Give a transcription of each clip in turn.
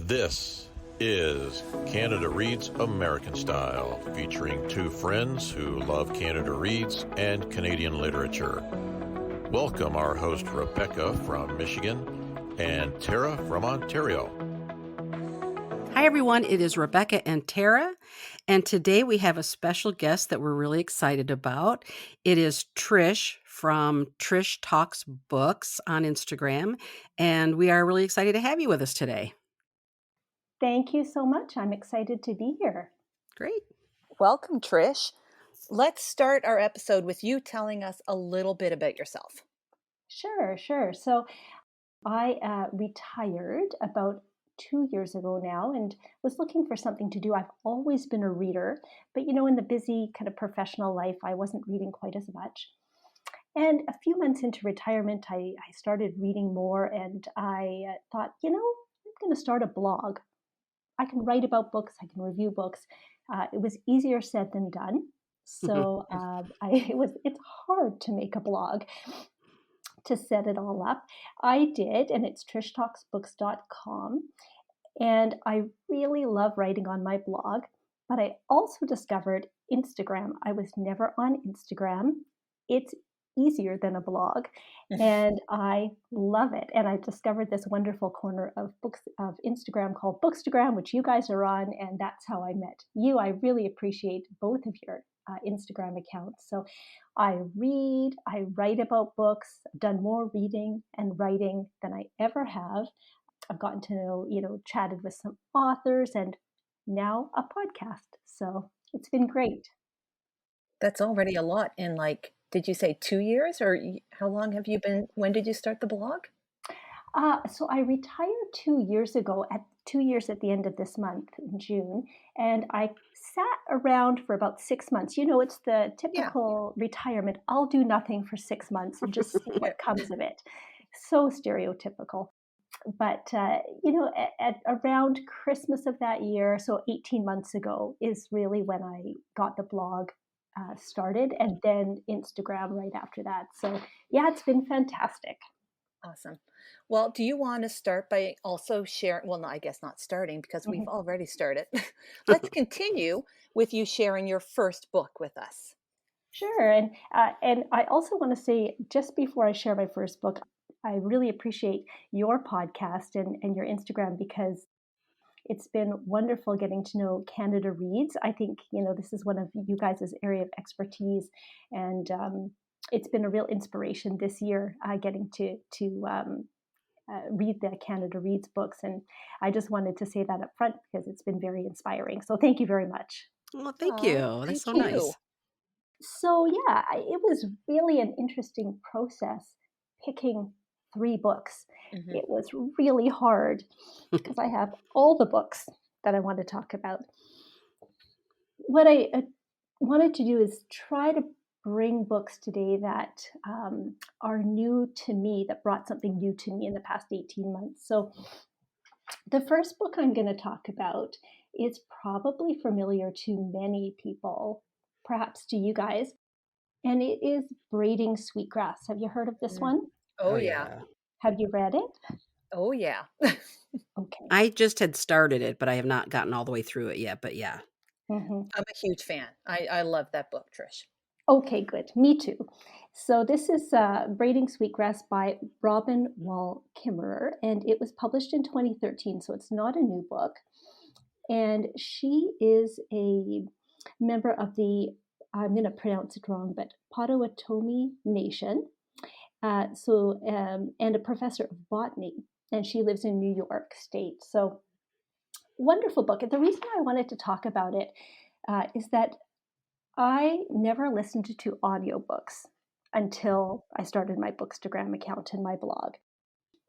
This is Canada Reads American Style, featuring two friends who love Canada Reads and Canadian literature. Welcome our host Rebecca from Michigan and Tara from Ontario. Hi everyone, it is Rebecca and Tara, and today we have a special guest that we're really excited about. It is Trish from Trish Talks Books on Instagram, and we are really excited to have you with us today. Thank you so much. I'm excited to be here. Great. Welcome, Trish. Let's start our episode with you telling us a little bit about yourself. Sure. So I retired about 2 years ago now and was looking for something to do. I've always been a reader, but in the busy kind of professional life, I wasn't reading quite as much. And a few months into retirement, I started reading more, and I thought, I'm going to start a blog. I can write about books, I can review books. It was easier said than done. So it's hard to make a blog, to set it all up. I did, and it's trishtalksbooks.com. And I really love writing on my blog, but I also discovered Instagram. I was never on Instagram. It's easier than a blog, and I love it. And I discovered this wonderful corner of Instagram called Bookstagram, which you guys are on, and that's how I met you. I really appreciate both of your Instagram accounts. So I read, I write about books. I've done more reading and writing than I ever have. I've gotten to know, chatted with some authors, and now a podcast. So it's been great. That's already a lot in did you say 2 years, or how long have you been, when did you start the blog? So I retired 2 years ago, at 2 years at the end of this month in June, and I sat around for about 6 months. It's the typical retirement. I'll do nothing for 6 months and just see what comes of it. So stereotypical. But, at around Christmas of that year, so 18 months ago, is really when I got the blog started, and then Instagram right after that. So yeah, it's been fantastic. Awesome. Well, do you want to start by also sharing, well, no, I guess not starting because we've already started. Let's continue with you sharing your first book with us. Sure. And I also want to say, just before I share my first book, I really appreciate your podcast and your Instagram, because it's been wonderful getting to know Canada Reads. I think, this is one of you guys' area of expertise, and it's been a real inspiration this year, getting to read the Canada Reads books. And I just wanted to say that up front because it's been very inspiring. So thank you very much. Well, thank you. That's so you. nice. So yeah, it was really an interesting process picking 3 books. It was really hard because I have all the books that I want to talk about. What I wanted to do is try to bring books today that are new to me, that brought something new to me in the past 18 months. So the first book I'm going to talk about is probably familiar to many people, perhaps to you guys, and it is Braiding Sweetgrass. Have you heard of this one? Oh, yeah. Have you read it? Oh, yeah. Okay. I just had started it, but I have not gotten all the way through it yet, but yeah. I'm a huge fan. I love that book, Trish. Okay, good. Me too. So this is Braiding Sweetgrass by Robin Wall Kimmerer, and it was published in 2013, so it's not a new book. And she is a member of the, I'm going to pronounce it wrong, but Potawatomi Nation. And a professor of botany, and she lives in New York State. So wonderful book. And the reason I wanted to talk about it is that I never listened to audiobooks until I started my Bookstagram account and my blog.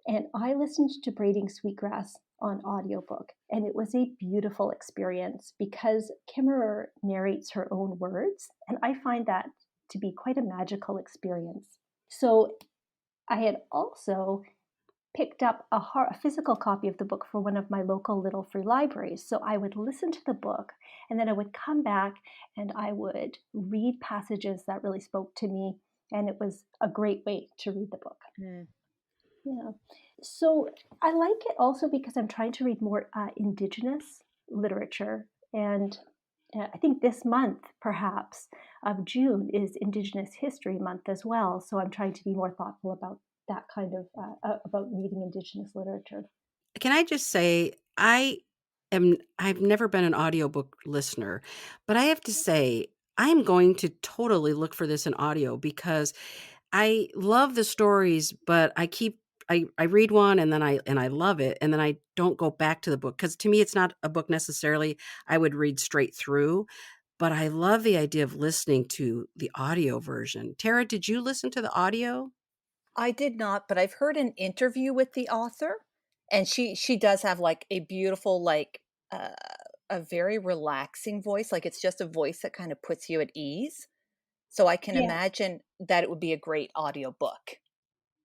And I listened to Braiding Sweetgrass on audiobook, and it was a beautiful experience because Kimmerer narrates her own words, and I find that to be quite a magical experience. So I had also picked up a physical copy of the book for one of my local little free libraries. So I would listen to the book, and then I would come back and I would read passages that really spoke to me. And it was a great way to read the book. Yeah. So I like it also because I'm trying to read more Indigenous literature. And I think this month, perhaps, of June is Indigenous History Month as well. So I'm trying to be more thoughtful about that kind of, about reading Indigenous literature. Can I just say, I've never been an audiobook listener, but I have to say, I am going to totally look for this in audio because I love the stories, but I read one and then I love it and then I don't go back to the book because to me it's not a book necessarily I would read straight through, but I love the idea of listening to the audio version. Tara, did you listen to the audio? I did not, but I've heard an interview with the author, and she does have like a beautiful, like uh, a very relaxing voice. Like it's just a voice that kind of puts you at ease. So I can Yeah. imagine that it would be a great audiobook.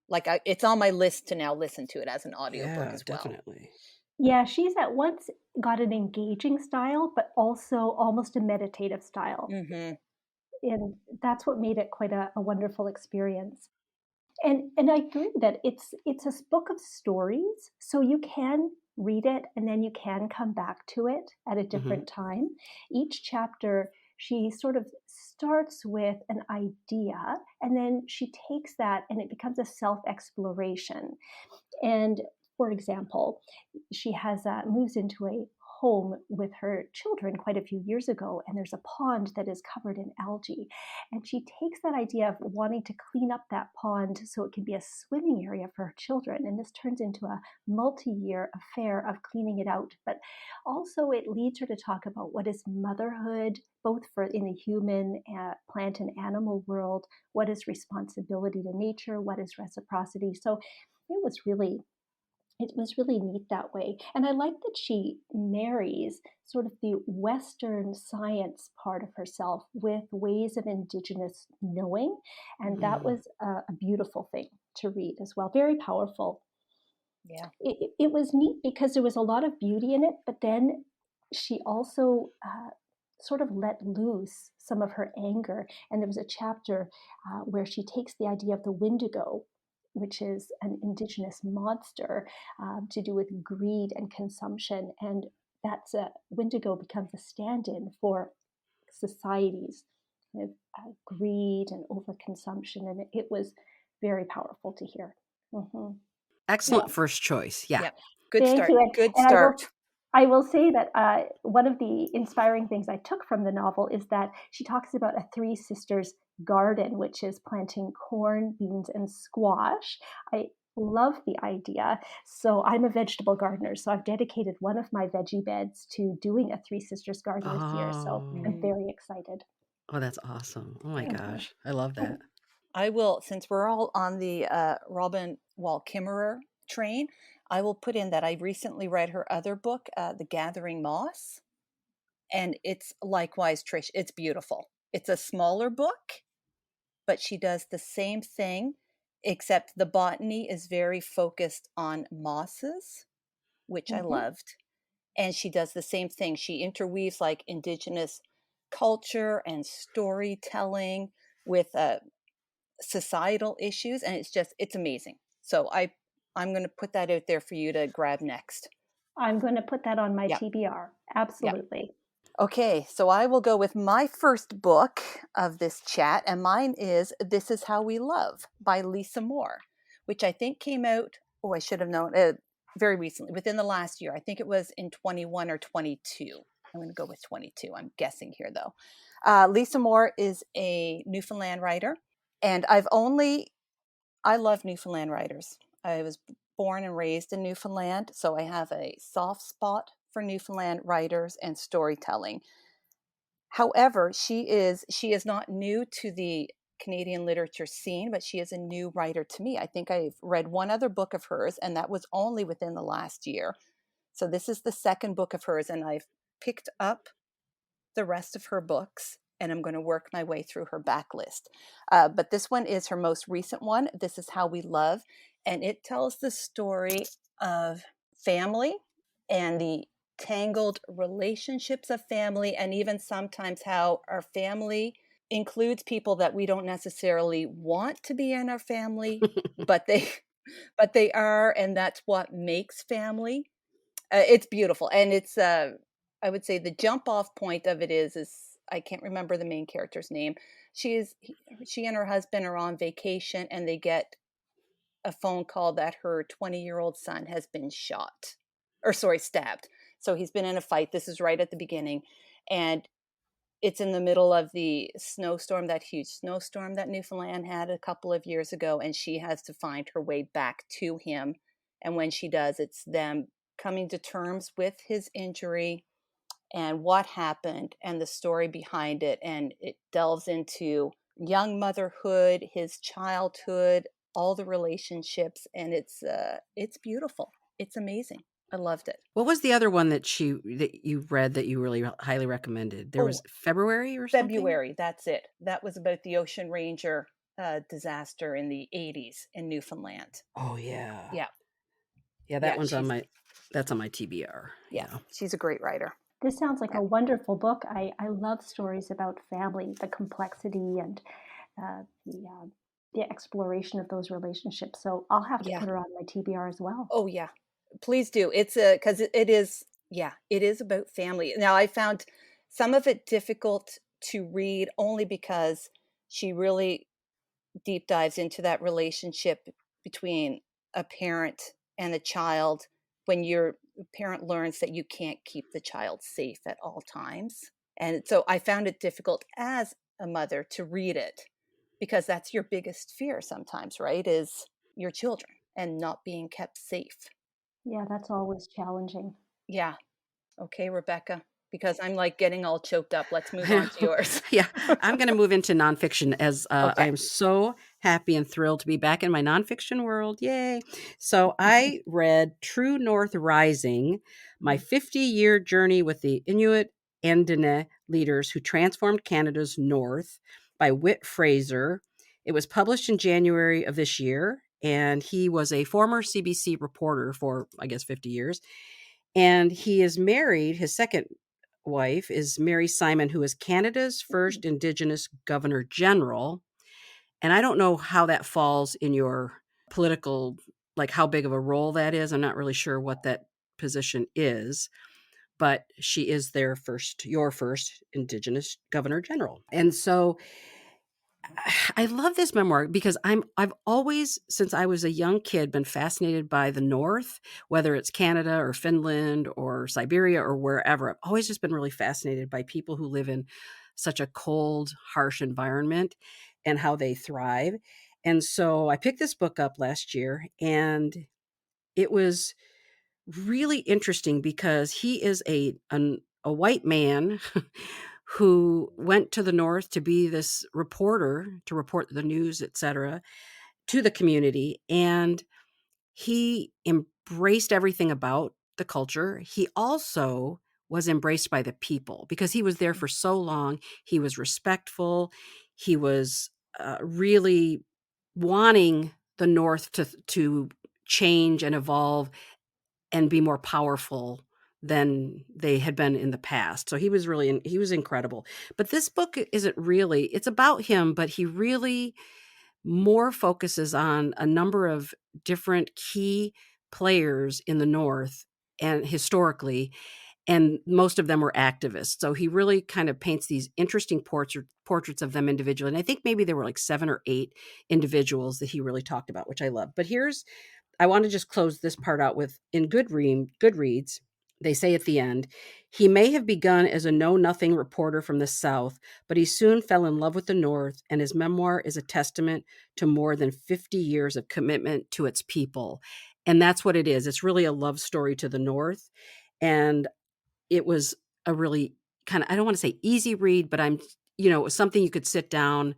Like it's on my list to now listen to it as an audiobook Yeah, as well. definitely. Yeah, she's at once got an engaging style, but also almost a meditative style. Mm-hmm. And that's what made it quite a wonderful experience. And I agree that it's a book of stories, so you can read it and then you can come back to it at a Hmm. different time. Each chapter, she sort of starts with an idea, and then she takes that and it becomes a self exploration. And for example, she has moves into a home with her children quite a few years ago, and there's a pond that is covered in algae. And she takes that idea of wanting to clean up that pond so it can be a swimming area for her children. And this turns into a multi year affair of cleaning it out. But also, it leads her to talk about what is motherhood, both for in the human, plant, and animal world. What is responsibility to nature? What is reciprocity? So it was really neat that way. And I like that she marries sort of the Western science part of herself with ways of Indigenous knowing. And that Mm. was a beautiful thing to read as well. Very powerful. Yeah. It was neat because there was a lot of beauty in it, but then she also sort of let loose some of her anger. And there was a chapter where she takes the idea of the Wendigo, which is an indigenous monster to do with greed and consumption. And that's a Wendigo becomes a stand in for society's kind of greed and overconsumption. And it was very powerful to hear. Hmm. Yeah. Excellent first choice. Yeah. Yep. Good Thank start. you. Good And start. I will say that one of the inspiring things I took from the novel is that she talks about a three sisters garden, which is planting corn, beans, and squash. I love the idea. So I'm a vegetable gardener. So I've dedicated one of my veggie beds to doing a three sisters garden this year. So I'm Oh, very excited. oh, that's awesome. Oh my Mhm. gosh. I love that. I will, since we're all on the Robin Wall Kimmerer train, I will put in that I recently read her other book, The Gathering Moss, and it's likewise, Trish, it's beautiful. It's a smaller book, but she does the same thing, except the botany is very focused on mosses, which I Mhm. loved. And she does the same thing. She interweaves like indigenous culture and storytelling with societal issues, and it's amazing. So I'm going to put that out there for you to grab next. I'm going to put that on my Yeah. TBR. Yeah. Absolutely. Okay, so I will go with my first book of this chat, and mine is This Is How We Love by Lisa Moore, which I think came out, oh, I should have known, very recently, within the last year. I think it was in 21 or 22. I'm going to go with 22. I'm guessing here, though. Lisa Moore is a Newfoundland writer, and I love Newfoundland writers. I was born and raised in Newfoundland, so I have a soft spot for Newfoundland writers and storytelling. However, she is not new to the Canadian literature scene, but she is a new writer to me. I think I've read one other book of hers, and that was only within the last year. So this is the second book of hers, and I've picked up the rest of her books, and I'm going to work my way through her backlist. But this one is her most recent one. This Is How We Love, and it tells the story of family and the tangled relationships of family, and even sometimes how our family includes people that we don't necessarily want to be in our family, but but they are, and that's what makes family. It's beautiful, and it's I would say the jump off point of it is I can't remember the main character's name. She and her husband are on vacation, and they get a phone call that her 20-year-old son has been shot, or sorry, stabbed. So he's been in a fight. This is right at the beginning, and it's in the middle of the snowstorm, that huge snowstorm that Newfoundland had a couple of years ago, and she has to find her way back to him. And when she does, it's them coming to terms with his injury and what happened and the story behind it. And it delves into young motherhood, his childhood, all the relationships, and it's beautiful. It's amazing. I loved it. What was the other one that you read that you really highly recommended? There was Oh, February or something? February, that's it. That was about the Ocean Ranger disaster in the 80s in Newfoundland. Oh yeah. Yeah. Yeah, that Yeah, one's on that's on my TBR. yeah, Yeah. she's a great writer. This sounds like Yeah. a wonderful book. I love stories about family, the complexity and uh, the, uh, the exploration of those relationships. So I'll have to Yeah. put her on my TBR as well. Oh yeah, please do. It's a because it is, yeah, it is about family. Now I found some of it difficult to read only because she really deep dives into that relationship between a parent and a child when your parent learns that you can't keep the child safe at all times. And so I found it difficult as a mother to read it because that's your biggest fear sometimes, right? Is your children and not being kept safe. Yeah, that's always challenging. Yeah. Okay, Rebecca, because I'm like getting all choked up. Let's move on to yours. Yeah, I'm going to move into nonfiction as I Okay. am so happy and thrilled to be back in my nonfiction world. Yay. So I read True North Rising, my 50-year journey with the Inuit and Dene leaders who transformed Canada's North by Whit Fraser. It was published in January of this year, and he was a former CBC reporter for, I guess, 50 years. And he is married. His second wife is Mary Simon, who is Canada's first Indigenous Governor General. And I don't know how that falls in your political, like how big of a role that is. I'm not really sure what that position is, but she is your first Indigenous Governor General. And so I love this memoir because I've always, since I was a young kid, been fascinated by the North, whether it's Canada or Finland or Siberia or wherever. I've always just been really fascinated by people who live in such a cold, harsh environment and how they thrive. And so I picked this book up last year, and it was really interesting because he is a white man who went to the North to be this reporter, to report the news, etc., to the community. And he embraced everything about the culture. He also was embraced by the people because he was there for so long. He was respectful. He was really wanting the North to change and evolve and be more powerful than they had been in the past. So he was incredible. But this book isn't really, it's about him, but he really more focuses on a number of different key players in the North and historically, and most of them were activists. So he really kind of paints these interesting portraits of them individually. And I think maybe there were like 7 or 8 individuals that he really talked about, which I love. But I want to just close this part out with in Goodreads, they say at the end, he may have begun as a know-nothing reporter from the South, but he soon fell in love with the North, and his memoir is a testament to more than 50 years of commitment to its people. And that's what it is. It's really a love story to the North. And it was a really kind of, I don't want to say easy read, but it was something you could sit down,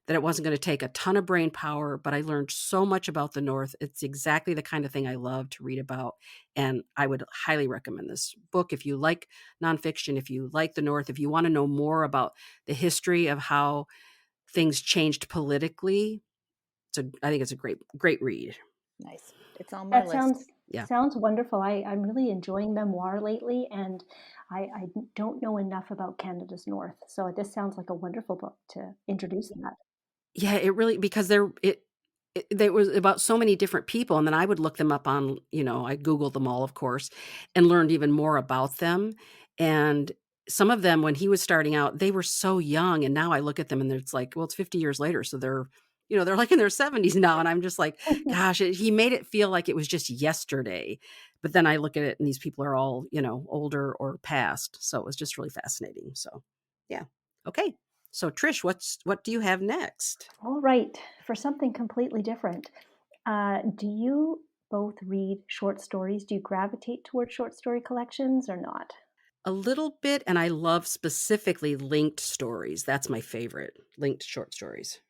that it wasn't going to take a ton of brain power, but I learned so much about the North. It's exactly the kind of thing I love to read about. And I would highly recommend this book if you like nonfiction, if you like the North, if you want to know more about the history of how things changed politically. I think it's a great, great read. Nice. It's on my That list. Yeah. sounds wonderful. I'm really enjoying memoir lately, and I don't know enough about Canada's North. So this sounds like a wonderful book to introduce that. Yeah, it really, because there was about so many different people, and then I would look them up on, I Googled them all, of course, and learned even more about them. And some of them, when he was starting out, they were so young, and now I look at them and it's like, well, it's 50 years later, so they're like in their 70s now, and I'm just like, gosh, he made it feel like it was just yesterday. But then I look at it and these people are all, older or past, so it was just really fascinating. So, yeah. Okay. So Trish, what do you have next? All right, for something completely different. Do you both read short stories? Do you gravitate towards short story collections or not? A little bit, and I love specifically linked stories. That's my favorite, linked short stories.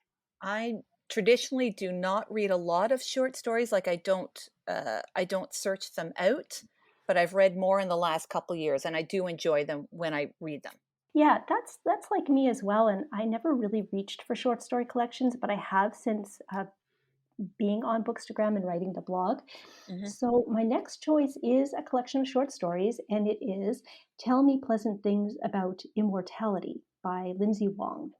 I traditionally do not read a lot of short stories. Like I don't search them out, but I've read more in the last couple years, and I do enjoy them when I read them. Yeah, that's like me as well. And I never really reached for short story collections, but I have since being on Bookstagram and writing the blog. Mm-hmm. So my next choice is a collection of short stories, and it is Tell Me Pleasant Things About Immortality by Lindsay Wong.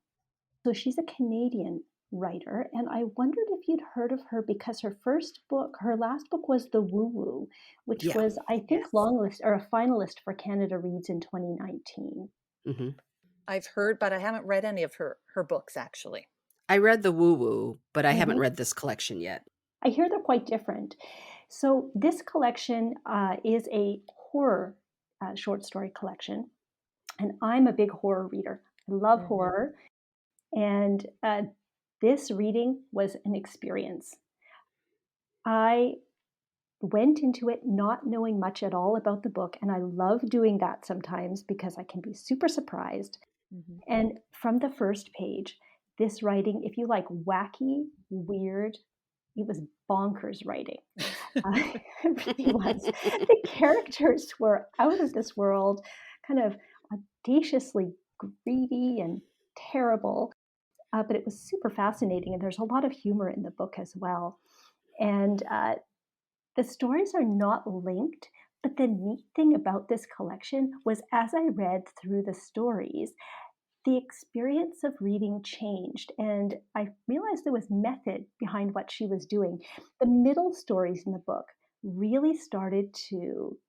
So she's a Canadian writer, and I wondered if you'd heard of her because her last book was The Woo Woo, which Yeah. was, I think, longlist or a finalist for Canada Reads in 2019. Mm-hmm. I've heard, but I haven't read any of her books actually. I read the Woo Woo, but I haven't Mhm. read this collection yet. I hear they're quite different. So this collection is a horror short story collection, and I'm a big horror reader. I love Mm-hmm. horror, and this reading was an experience. I went into it not knowing much at all about the book, and I love doing that sometimes because I can be super surprised. Mm-hmm. And from the first page, this writing, if you like wacky, weird, it was bonkers writing. It really was. The characters were out of this world, kind of audaciously greedy and terrible, but it was super fascinating. And there's a lot of humor in the book as well. And the stories are not linked, but the neat thing about this collection was as I read through the stories, the experience of reading changed, and I realized there was method behind what she was doing. The middle stories in the book really started to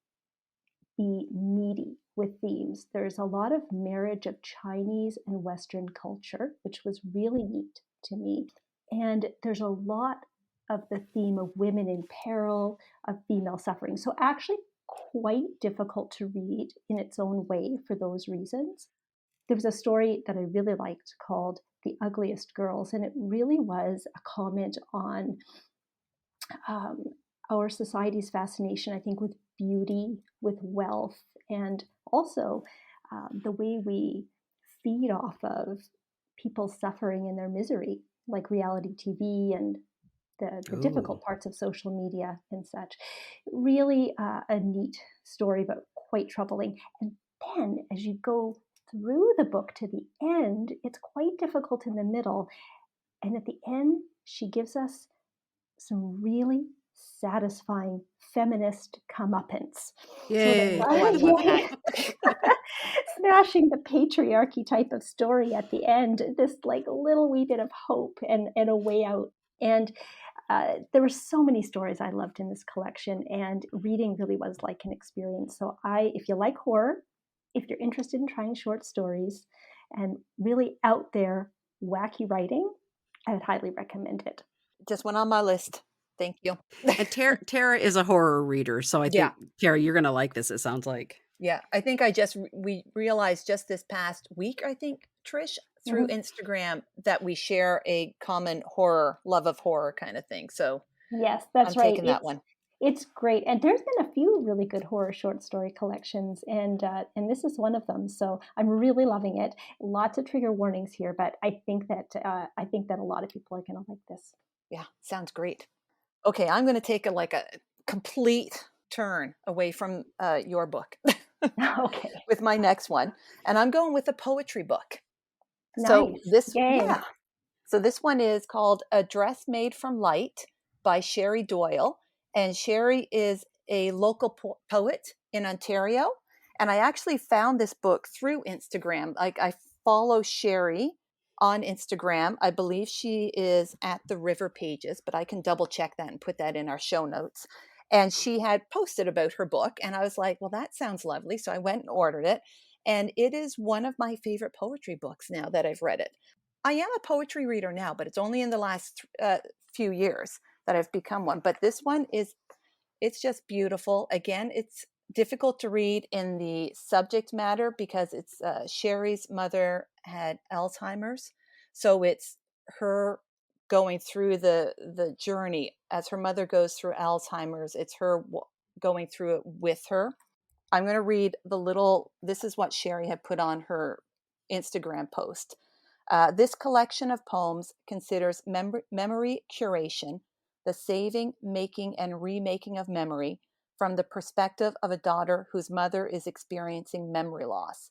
be meaty with themes. There's a lot of marriage of Chinese and Western culture, which was really neat to me. And there's a lot of the theme of women in peril, of female suffering. So, actually, quite difficult to read in its own way for those reasons. There was a story that I really liked called The Ugliest Girls, and it really was a comment on um, our society's fascination, I think, with beauty, with wealth, and also the way we feed off of people's suffering and their misery, like reality TV and the Ooh. difficult parts of social media and such. Really a neat story, but quite troubling. And then as you go through the book to the end, it's quite difficult in the middle. And at the end, she gives us some really satisfying feminist comeuppance. So Yay. Oh, I love that. smashing the patriarchy type of story at the end, this like little wee bit of hope and a way out. And there were so many stories I loved in this collection, and reading really was like an experience. So if you like horror, if you're interested in trying short stories and really out there wacky writing, I would highly recommend it. Just went on my list. Thank you. And Tara is a horror reader, so I think, Tara, you're going to like this, it sounds like. Yeah, I think we realized just this past week, I think, Trish, through Instagram that we share a common love of horror kind of thing. So yes, that's I'm right. taking that one. It's great, and there's been a few really good horror short story collections, and this is one of them. So I'm really loving it. Lots of trigger warnings here, but I think that a lot of people are going to like this. Yeah, sounds great. Okay, I'm going to take a complete turn away from your book. Okay. With my next one, and I'm going with a poetry book. Nice. So Yay. So this one is called A Dress Made from Light by Sherry Doyle, and Sherry is a local poet in Ontario. And I actually found this book through Instagram. Like I follow Sherry on Instagram. I believe she is at the River Pages, but I can double check that and put that in our show notes. And she had posted about her book, and I was like, well, that sounds lovely. So I went and ordered it. And it is one of my favorite poetry books now that I've read it. I am a poetry reader now, but it's only in the last few years that I've become one. But this one it's just beautiful. Again, it's difficult to read in the subject matter because it's Sherry's mother had Alzheimer's. So it's her going through the journey as her mother goes through Alzheimer's. It's her going through it with her. I'm going to read this is what Sherry had put on her Instagram post. This collection of poems considers memory curation, the saving, making, and remaking of memory from the perspective of a daughter whose mother is experiencing memory loss.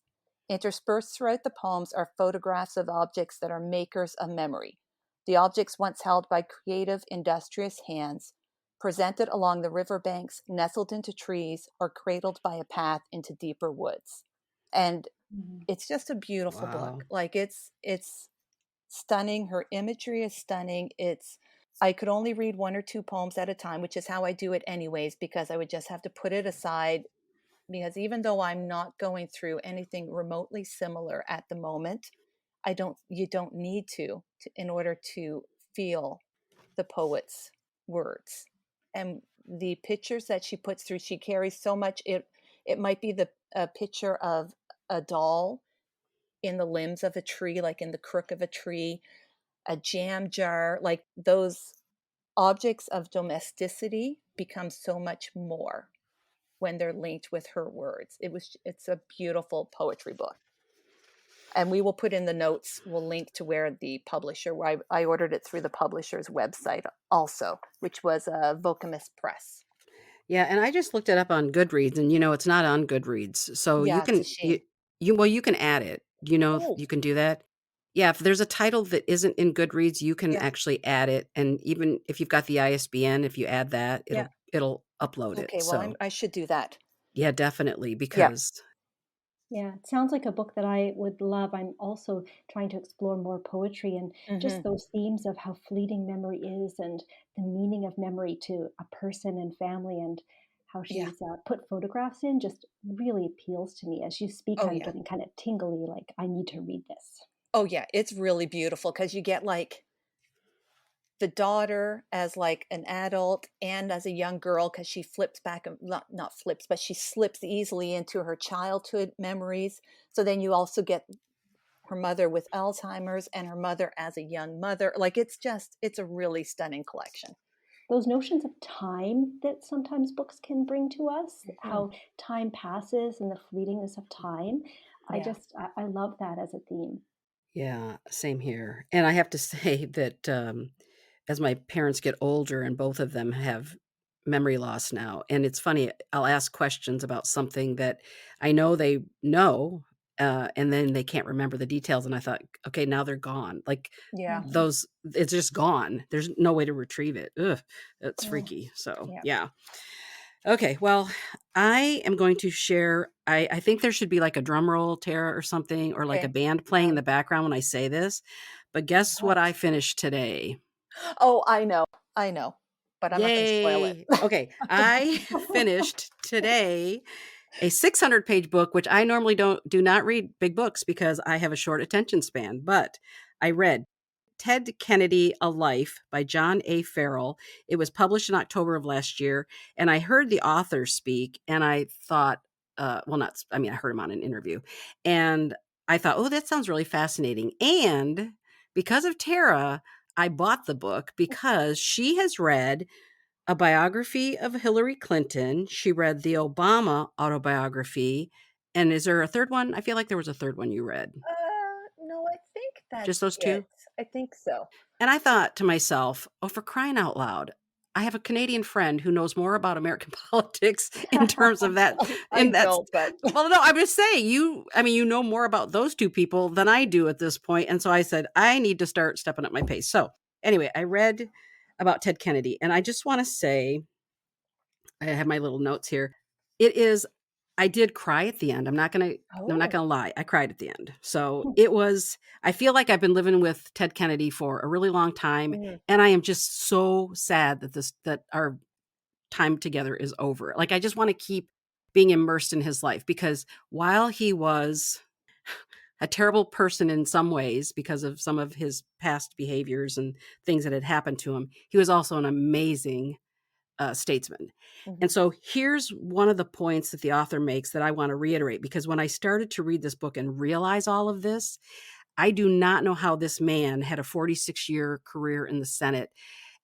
Interspersed throughout the poems are photographs of objects that are makers of memory, the objects once held by creative, industrious hands, presented along the riverbanks, nestled into trees, or cradled by a path into deeper woods. And it's just a beautiful book. Like it's stunning. Her imagery is stunning. I could only read 1 or 2 poems at a time, which is how I do it anyways, because I would just have to put it aside, because even though I'm not going through anything remotely similar at the moment, you don't need to in order to feel the poet's words. And the pictures that she puts through, she carries so much. It might be a picture of a doll in the limbs of a tree, like in the crook of a tree, a jam jar, like those objects of domesticity become so much more when they're linked with her words. It's a beautiful poetry book. And we will put in the notes, we'll link to where the publisher, where I ordered it through the publisher's website also, which was Vocamus Press. Yeah, and I just looked it up on Goodreads, and it's not on Goodreads. So Yeah, you it's a can shame. you can add it. You can do that. Yeah, if there's a title that isn't in Goodreads, you can actually add it, and even if you've got the ISBN, if you add that, it'll upload it. Okay, well, I should do that. Yeah, definitely, because Yeah, it sounds like a book that I would love. I'm also trying to explore more poetry and just those themes of how fleeting memory is and the meaning of memory to a person and family, and how she's put photographs in just really appeals to me. As you speak, I'm getting kind of tingly, like I need to read this. Oh yeah, it's really beautiful because you get like the daughter as like an adult and as a young girl, because she flips back, not flips, but she slips easily into her childhood memories. So then you also get her mother with Alzheimer's and her mother as a young mother. Like it's a really stunning collection. Those notions of time that sometimes books can bring to us, how time passes and the fleetingness of time. I love that as a theme. yeah, same here. And I have to say that as my parents get older, and both of them have memory loss now, and it's funny, I'll ask questions about something that I know they know, and then they can't remember the details, and I thought, okay, now they're gone. Like those, it's just gone. There's no way to retrieve it. Ugh, that's freaky. So yeah. Okay, well, I am going to share. I think there should be like a drum roll, Tara, or something, or like a band playing in the background when I say this. But guess what I finished today? Oh, I know, but I'm not going to spoil it. Okay, I finished today a 600-page book, which I normally do not read big books because I have a short attention span. But I read Ted Kennedy, A Life by John A. Farrell. It was published in October of last year, and I heard the author speak, and I thought, I heard him on an interview, and I thought, oh, that sounds really fascinating. And because of Tara, I bought the book because she has read a biography of Hillary Clinton. She read the Obama autobiography. And is there a third one? I feel like there was a third one you read. No, I think that's just those two. I think so. And I thought to myself, oh, for crying out loud, I have a Canadian friend who knows more about American politics in terms of that. And well, no, I'm just saying you know more about those two people than I do at this point. And so I said, I need to start stepping up my pace. So anyway, I read about Ted Kennedy, and I just want to say, I have my little notes here. It is I did cry at the end. I'm not gonna Oh. lie. I cried at the end. So it was. I feel like I've been living with Ted Kennedy for a really long time, Mm, and I am just so sad that our time together is over. Like I just want to keep being immersed in his life because while he was a terrible person in some ways because of some of his past behaviors and things that had happened to him, he was also an amazing statesman. mhm, And so here's one of the points that the author makes that I want to reiterate because when I started to read this book and realize all of this, I do not know how this man had a 46-year career in the Senate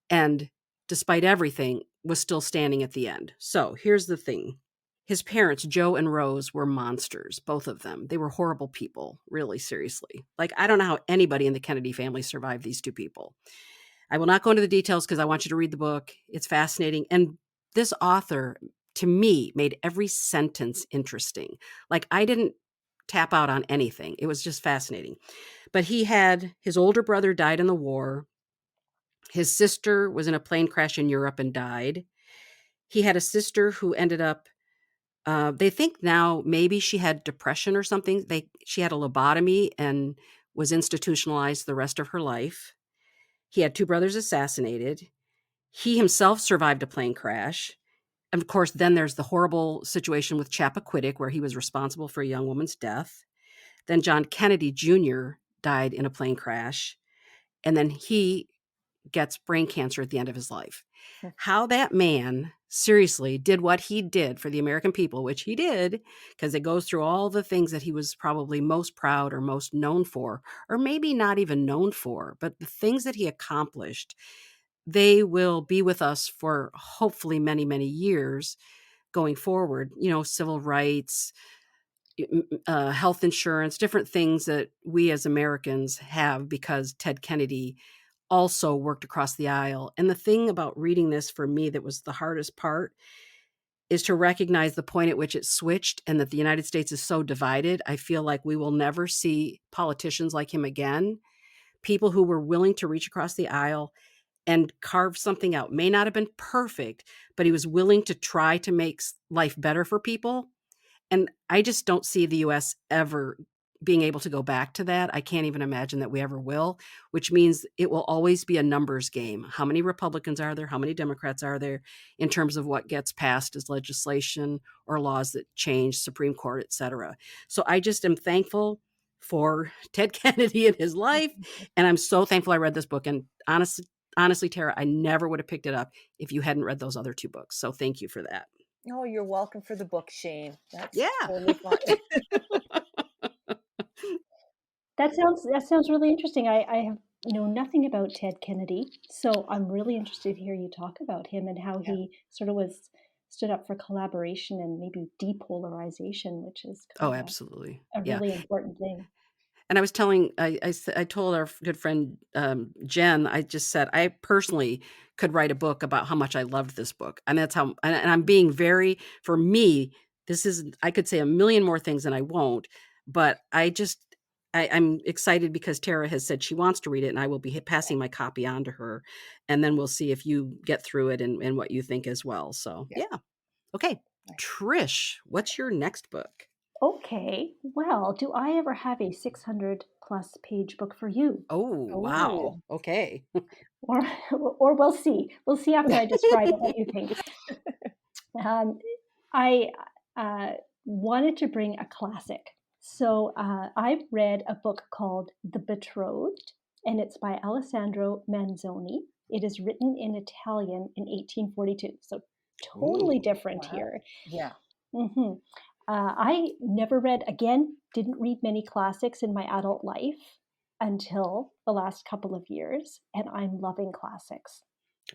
and despite everything was still standing at the end. So here's the thing. His parents, Joe and Rose, were monsters, both of them. They were horrible people, really, seriously. Like, I don't know how anybody in the Kennedy family survived these two people. I will not go into the details because I want you to read the book. It's fascinating. And this author, to me, made every sentence interesting. Like, I didn't tap out on anything. It was just fascinating. But he had his older brother died in the war. His sister was in a plane crash in Europe and died. He had a sister who ended up they think now maybe she had depression or something. She had a lobotomy and was institutionalized the rest of her life. He had two brothers assassinated. He himself survived a plane crash. And of course, then there's the horrible situation with Chappaquiddick, where he was responsible for a young woman's death. Then John Kennedy Jr. died in a plane crash. And then he gets brain cancer at the end of his life. mm, How that man seriously did what he did for the American people, which he did, because it goes through all the things that he was probably most proud or most known for, or maybe not even known for, but the things that he accomplished, they will be with us for hopefully many, many years going forward. You know, civil rights, health insurance, different things that we as Americans have because Ted Kennedy also worked across the aisle. And the thing about reading this for me that was the hardest part is to recognize the point at which it switched and that the United States is so divided. I feel like we will never see politicians like him again. People who were willing to reach across the aisle and carve something out. May not have been perfect, but he was willing to try to make life better for people. And I just don't see the US ever being able to go back to that. I can't even imagine that we ever will, which means it will always be a numbers game. How many Republicans are there? How many Democrats are there in terms of what gets passed as legislation or laws that change, Supreme Court, et cetera. So I just am thankful for Ted Kennedy and his life. And I'm so thankful I read this book. And honestly, Tara, I never would have picked it up if you hadn't read those other two books. So thank you for that. Oh, you're welcome for the book, Shane. That's Yeah. totally fine. That sounds really interesting. I have know nothing about Ted Kennedy, so I'm really interested to hear you talk about him and how Yeah. he sort of was stood up for collaboration and maybe depolarization, which is Oh, kind of absolutely. a Yeah. really important thing. And I was telling, I told our good friend Jen, I just said I personally could write a book about how much I loved this book, and that's how. And I'm being very, for me, this is. I could say a million more things, and I won't. But I'm excited because Tara has said she wants to read it, and I will be passing my copy on to her, and then we'll see if you get through it and what you think as well. So Yeah. yeah, okay. Right. Trish, what's your next book? Okay, well, do I ever have a 600 plus page book for you? Oh, Oh. wow. Okay. Or, or we'll see. We'll see after I describe it what you think. Um, I wanted to bring a classic. So I've read a book called The Betrothed, and it's by Allessandro Manzoni. It is written in Italian in 1842, so totally Ooh. different Wow. here. Yeah. hmm I never read, again, didn't read many classics in my adult life until the last couple of years, and I'm loving classics.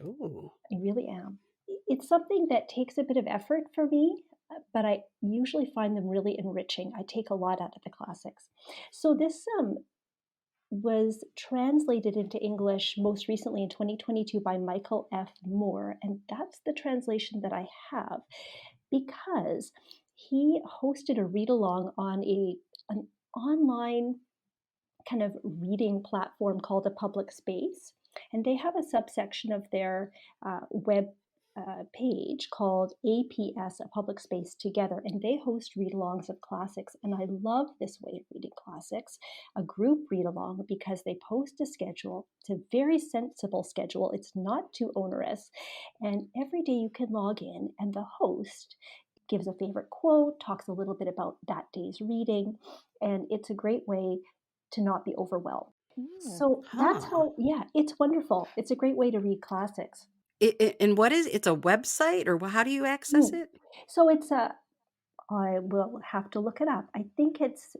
Ooh. I really am. It's something that takes a bit of effort for me, but I usually find them really enriching. I take a lot out of the classics. So this was translated into English most recently in 2022 by Michael F. Moore, and that's the translation that I have because he hosted a read along on an online kind of reading platform called A Public Space. And they have a subsection of their web page called APS, A Public Space Together, and they host read-alongs of classics. And I love this way of reading classics, a group read-along, because they post a schedule. It's a very sensible schedule. It's not too onerous. And every day you can log in, and the host gives a favorite quote, talks a little bit about that day's reading, and it's a great way to not be overwhelmed. So that's Huh. how, yeah, it's wonderful. It's a great way to read classics. And what is it's a website, or how do you access Mm. it? So I will have to look it up. I think it's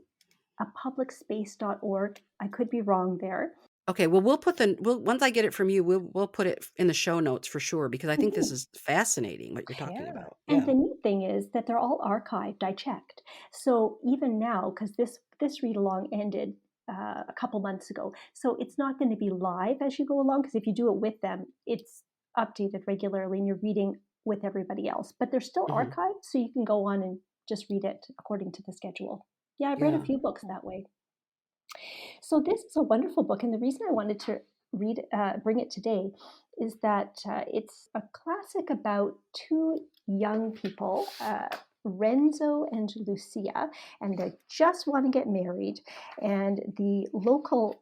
a publicspace.org. I could be wrong there. Okay, well, once I get it from you, we'll put it in the show notes for sure, because I think this Mhm. is fascinating what you're talking Yeah. about. And Yeah. the neat thing is that they're all archived. I checked. So even now, because this read along ended a couple months ago, so it's not going to be live as you go along. Because if you do it with them, it's updated regularly, and you're reading with everybody else. But they're still Mhm. archived, so you can go on and just read it according to the schedule. Yeah, I've read a Yeah. few books that way. So this is a wonderful book, and the reason I wanted to bring it today, is that it's a classic about two young people, Renzo and Lucia, and they just want to get married, and the local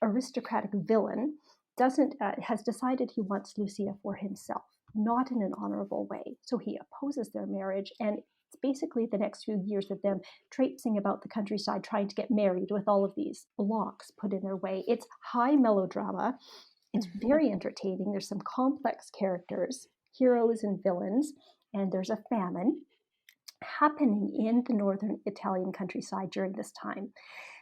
aristocratic villain doesn't has decided he wants Lucia for himself, not in an honorable way. So he opposes their marriage, and it's basically the next few years of them traipsing about the countryside trying to get married with all of these blocks put in their way. It's high melodrama. It's very entertaining. There's some complex characters, heroes and villains, and there's a famine happening in the northern Italian countryside during this time.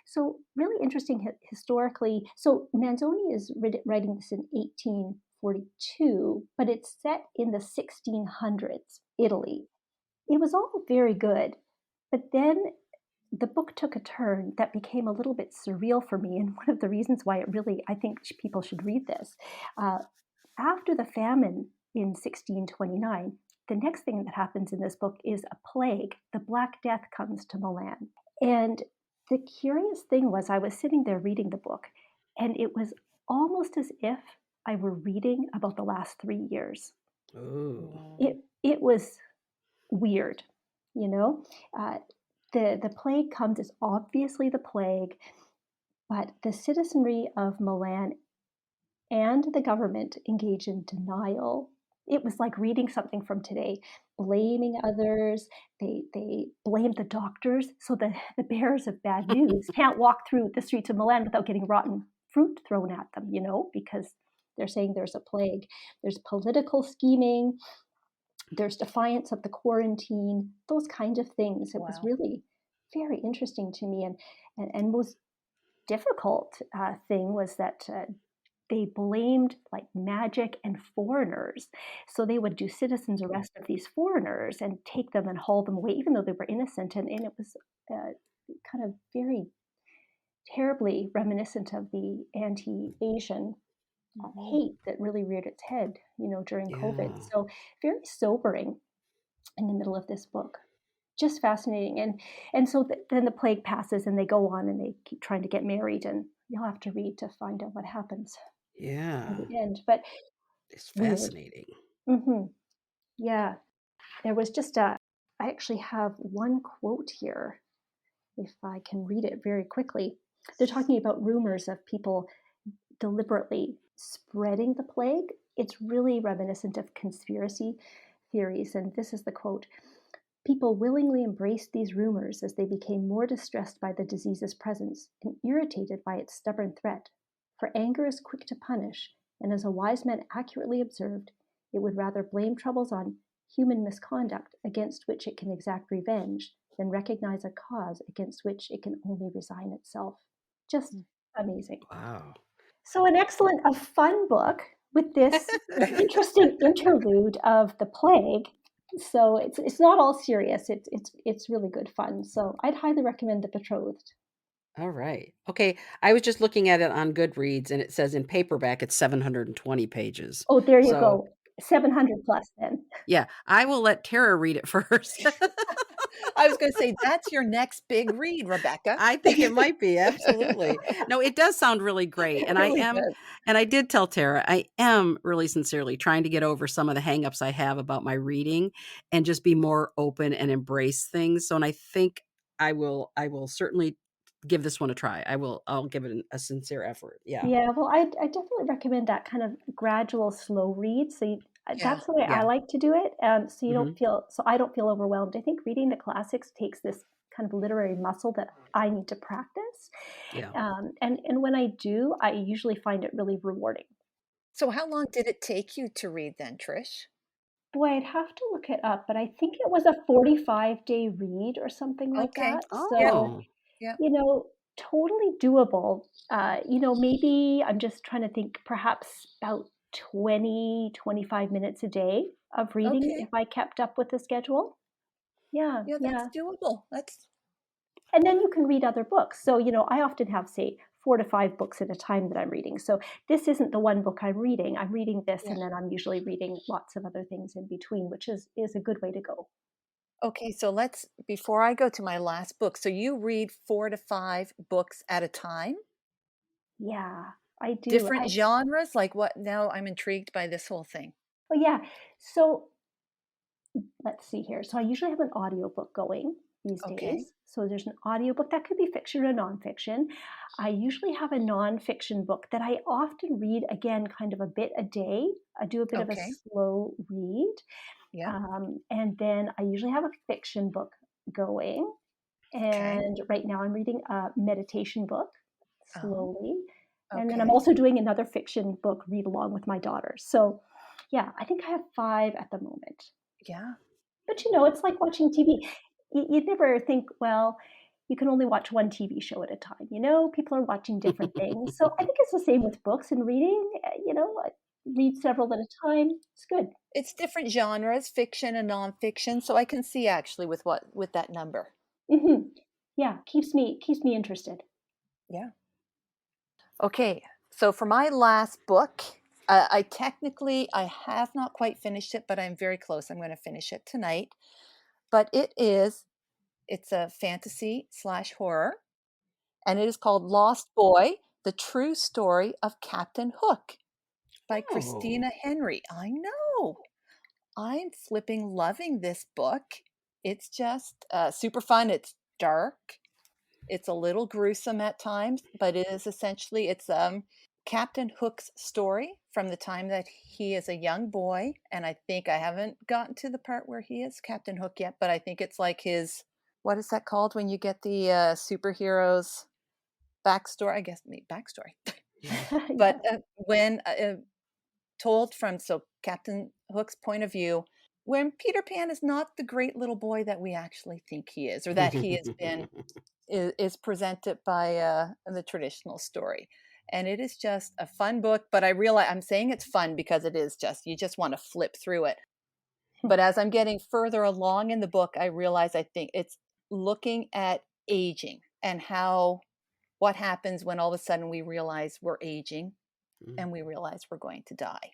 So, really interesting historically. So, Manzoni is writing this in 1842, but it's set in the 1600s, Italy. It was all very good, but then the book took a turn that became a little bit surreal for me, and one of the reasons why I think people should read this. Uh, After the famine in 1629, the next thing that happens in this book is a plague. The Black Death comes to Milan. And the curious thing was, I was sitting there reading the book, and it was almost as if I were reading about the last 3 years. Ooh. It was weird, you know. Uh, the plague comes is obviously the plague, but the citizenry of Milan and the government engage in denial. It was like reading something from today, blaming others. They blame the doctors, so the bearers of bad news can't walk through the streets of Milan without getting rotten fruit thrown at them, because they're saying there's a plague. There's political scheming, there's defiance of the quarantine, those kinds of things. It was Wow. really very interesting to me. And most difficult thing was that they blamed like magic and foreigners. So they would do citizens arrest of these foreigners and take them and haul them away, even though they were innocent. And it was kind of very terribly reminiscent of the anti-Asian hate that really reared its head, during COVID. Yeah. So very sobering in the middle of this book. Just fascinating. And so then the plague passes, and they go on and they keep trying to get married, and you'll have to read to find out what happens Yeah. at the end. But It's weird. fascinating. Yeah. There was just I actually have one quote here, if I can read it very quickly. They're talking about rumors of people deliberately spreading the plague. It's really reminiscent of conspiracy theories. And this is the quote: people willingly embraced these rumors as they became more distressed by the disease's presence and irritated by its stubborn threat. For anger is quick to punish, and as a wise man accurately observed, it would rather blame troubles on human misconduct against which it can exact revenge than recognize a cause against which it can only resign itself. Just amazing. Wow. So, a fun book with this interesting interlude of the plague. So it's not all serious. It's really good fun. So I'd highly recommend The Betrothed. All right. Okay. I was just looking at it on Goodreads, and it says in paperback it's 720 pages. Oh, there you So, go. 700 plus then. yeah, I will let Tara read it first. I was going to say, that's your next big read, Rebecca. I think it might be, absolutely. No, it does sound really great, It and really does. I did tell Tara, I am really sincerely trying to get over some of the hangups I have about my reading and just be more open and embrace things, so and I think I will certainly give this one a try. I'll give it a sincere effort, yeah. Yeah, well, I definitely recommend that kind of gradual, slow read. So Yeah. that's the way I Yeah. like to do it. So Mhm. I don't feel overwhelmed. I think reading the classics takes this kind of literary muscle that I need to practice. Yeah. And when I do, I usually find it really rewarding. So how long did it take you to read then, Trish? Boy, I'd have to look it up, but I think it was a 45-day read or something like Okay. that. Yep. So, Oh. Yep. you know, totally doable. Maybe I'm just trying to think perhaps about 20, 25 minutes a day of reading Okay. if I kept up with the schedule. Yeah, Yeah, that's yeah. doable. That's And then you can read other books. So, I often have, say, 4 to 5 books at a time that I'm reading. So this isn't the one book I'm reading. I'm reading this, yeah. and then I'm usually reading lots of other things in between, which is a good way to go. Okay, so let's before I go to my last book, so you read 4 to 5 books at a time? Yeah, I do. Different genres? Like what? Now I'm intrigued by this whole thing. Oh, yeah. So let's see here. So I usually have an audiobook going these Okay. days. So there's an audiobook that could be fiction or nonfiction. I usually have a nonfiction book that I often read again, kind of a bit a day. I do a bit of a Okay. slow read. Yep. And then I usually have a fiction book going. Okay. And right now I'm reading a meditation book Oh, slowly. And then I'm okay. also doing another fiction book read along with my daughter. So yeah, I think I have 5 at the moment. Yeah. But it's like watching TV. You'd never think, well, you can only watch one TV show at a time. People are watching different things. So I think it's the same with books and reading. I read several at a time. It's good. It's different genres, fiction and nonfiction, so I can see actually with that number. Hmm. Yeah, keeps me interested. Yeah. Okay. So for my last book, I have not quite finished it, but I'm very close. I'm going to finish it tonight. But it's a fantasy slash horror, and it is called Lost Boy: The True Story of Captain Hook by Oh. Christina Henry. I know. I'm flipping loving this book. It's just super fun. It's dark. It's a little gruesome at times, but it is essentially it's Captain Hook's story from the time that he is a young boy, and I think I haven't gotten to the part where he is Captain Hook yet, but I think it's like his what is that called when you get the superheroes backstory? I guess maybe backstory, Yeah. but Yeah. when told from so Captain Hook's point of view, when Peter Pan is not the great little boy that we actually think he is, or that he has been is presented by the traditional story. And it is just a fun book, but I realize I'm saying it's fun because it is just, you just want to flip through it. But as I'm getting further along in the book, I realize I think it's looking at aging and what happens when all of a sudden we realize we're aging Mm. and we realize we're going to die.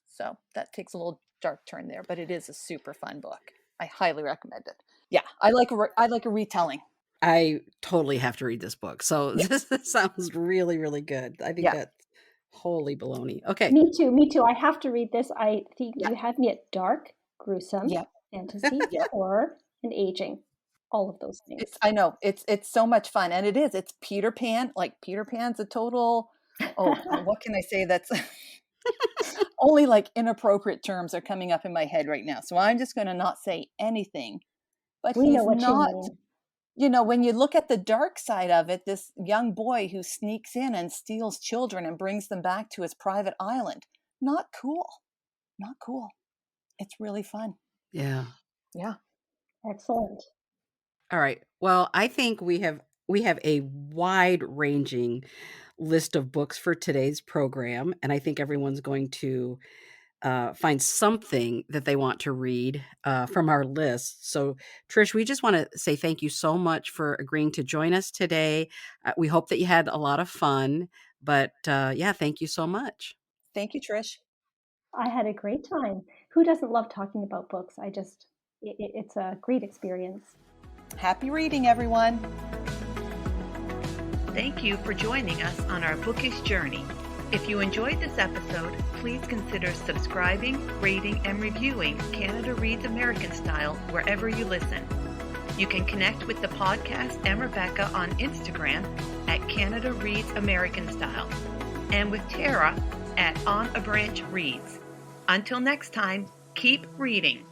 So that takes a little dark turn there, but it is a super fun book. I highly recommend it. Yeah, I like a retelling. I totally have to read this book. So Yeah, this sounds really, really good. I think yeah, that's holy baloney. Okay. Me too. Me too. I have to read this. I think yeah, you had me at dark, gruesome, yeah, fantasy, yeah. horror, and aging. All of those It's things. I know it's so much fun, and it is. It's Peter Pan. Like Peter Pan's a total. Oh, what can I say? That's only like inappropriate terms are coming up in my head right now. So I'm just going to not say anything. But We know he's what you not. mean. When you look at the dark side of it, this young boy who sneaks in and steals children and brings them back to his private island. Not cool. Not cool. It's really fun. Yeah. Yeah. Excellent. All right. Well, I think we have a wide-ranging list of books for today's program, and I think everyone's going to find something that they want to read from our list. So, Trish, we just want to say thank you so much for agreeing to join us today. We hope that you had a lot of fun, but yeah, thank you so much. Thank you, Trish. I had a great time. Who doesn't love talking about books? I just it's a great experience. Happy reading, everyone. Thank you for joining us on our bookish journey. If you enjoyed this episode, please consider subscribing, rating, and reviewing Canada Reads American Style wherever you listen. You can connect with the podcast and Rebecca on Instagram at Canada Reads American Style and with Tara at On a Branch Reads. Until next time, keep reading.